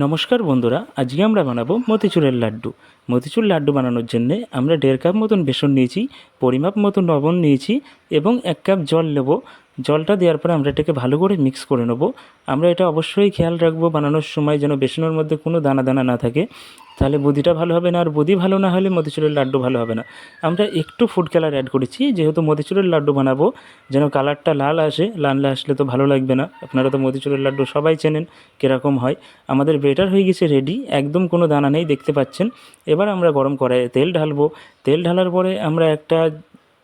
নমস্কার বন্ধুরা, আজকে আমরা বানাবো মতিচুরের লাড্ডু। মতিচুর লাড্ডু বানানোর জন্যে আমরা 1.5 কাপ মতন বেসন নিয়েছি, পরিমাপ মতন লবণ নিয়েছি এবং 1 কাপ জল নেব। জলটা দেওয়ার পরে আমরা এটাকে ভালো করে মিক্স করে নেব। আমরা এটা অবশ্যই খেয়াল রাখবো বানানোর সময় যেন বেসনের মধ্যে কোনো দানা দানা না থাকে, তাহলে বুঁদিটা ভালো হবে না, আর বুঁদি ভালো না হলে মতিচুরের লাড্ডু ভালো হবে না। আমরা একটু ফুড কালার অ্যাড করেছি, যেহেতু মতিচুরের লাড্ডু বানাবো যেন কালারটা লাল আসে। লাল আসলে তো ভালো লাগবে না। আপনারা তো মতিচুরের লাড্ডু সবাই চেনেন কীরকম হয়। আমাদের বেটার হয়ে গেছে রেডি, একদম কোনো দানা নেই, দেখতে পাচ্ছেন। এবার আমরা গরম কড়াইয়ে তেল ঢালবো। তেল ঢালার পরে আমরা একটা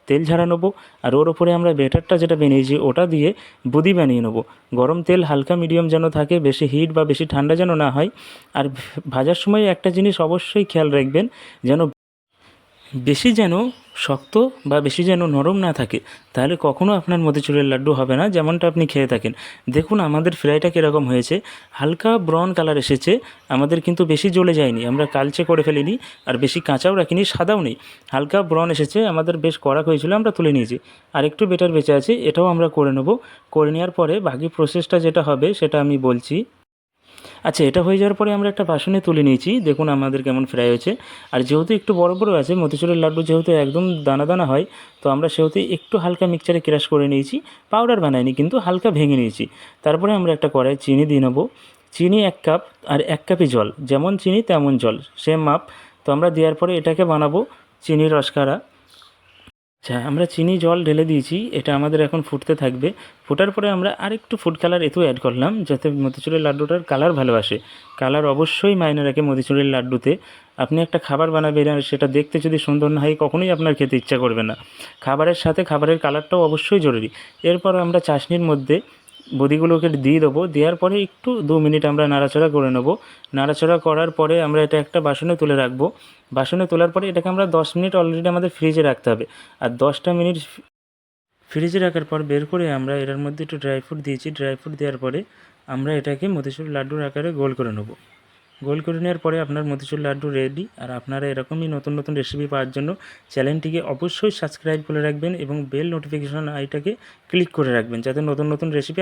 তেল ঝাড়া নেবো, আর ওর ওপরে আমরা বেটারটা যেটা বানিয়েছি ওটা দিয়ে বুঁদি বানিয়ে নেবো। গরম তেল হালকা মিডিয়াম যেন থাকে, বেশি হিট বা বেশি ঠান্ডা যেন না হয়। আর ভাজার সময় একটা জিনিস অবশ্যই খেয়াল রাখবেন, যেন বেশি যেন শক্ত বা বেশি যেন নরম না থাকে, তাহলে কখনও আপনার মতিচুরের লাড্ডু হবে না যেমনটা আপনি খেয়ে থাকেন। দেখুন আমাদের ফ্রাইটা কীরকম হয়েছে, হালকা ব্রাউন কালার এসেছে আমাদের, কিন্তু বেশি জ্বলে যায়নি, আমরা কালচে করে ফেলিনি আর বেশি কাঁচাও রাখিনি, সাদাও নেই, হালকা ব্রাউন এসেছে আমাদের, বেশ কড়া হয়েছিল, আমরা তুলে নিয়েছি। আর একটু বেটার বেঁচে আছে, এটাও আমরা করে নেব। করে নেওয়ার পরে বাকি প্রসেসটা যেটা হবে সেটা আমি বলছি। আচ্ছা, এটা হয়ে যাওয়ার পরে আমরা একটা বাসনে তুলে নিয়েছি। দেখুন আমাদের কেমন ফ্রাই হয়েছে। আর যেহেতু একটু বড় বড় আছে, মতিচুরের লাড্ডু যেহেতু একদম দানা দানা হয়, তো আমরা সেহেতু একটু হালকা মিক্সচারে ক্রাশ করে নিয়েছি, পাউডার বানাইনি কিন্তু হালকা ভেঙে নিয়েছি। তারপরে আমরা একটা কড়াই চিনি দিয়ে নেবো। চিনি 1 কাপ, আর 1 কাপই জল, যেমন চিনি তেমন জল, সেম মাপ। তো আমরা দেওয়ার পরে এটাকে বানাবো চিনির রসকারা। আচ্ছা, আমরা চিনি জল ঢেলে দিয়েছি, এটা আমাদের এখন ফুটতে থাকবে। ফোটার পরে আমরা আরেকটু ফুড কালার এতেও অ্যাড করলাম, যাতে মতিচুরের লাড্ডুটার কালার ভালো আসে। কালার অবশ্যই মাইনে রাখে মতিচুরের লাড্ডুতে। আপনি একটা খাবার বানাবেন আর সেটা দেখতে যদি সুন্দর না হয়, কখনোই আপনার খেতে ইচ্ছা করবে না। খাবারের সাথে খাবারের কালারটাও অবশ্যই জরুরি। এরপর আমরা চাশনির মধ্যে বড়িগুলোকে দিয়ে দেবো। দেওয়ার পরে একটু 2 মিনিট আমরা নাড়াচাড়া করে নেব। নাড়াচাড়া করার পরে আমরা এটা একটা বাসনে তুলে রাখবো। বাসনে তোলার পরে এটাকে আমরা 10 মিনিট অলরেডি আমাদের ফ্রিজে রাখতে হবে। আর 10টা মিনিট ফ্রিজে রাখার পর বের করে আমরা এটার মধ্যে একটু ড্রাই ফ্রুট দিয়েছি। ড্রাই ফ্রুট দেওয়ার পরে আমরা এটাকে মতিচুর লাড্ডুর আকারে গোল করে নেব। গোল করে নেওয়ার পরে আপনার মতিচুর লাড্ডু রেডি। আর আপনারা এরকমই নতুন নতুন রেসিপি পাওয়ার জন্য চ্যানেলটিকে অবশ্যই সাবস্ক্রাইব করে রাখবেন এবং বেল নোটিফিকেশন আইটাকে ক্লিক করে রাখবেন, যাতে নতুন নতুন রেসিপি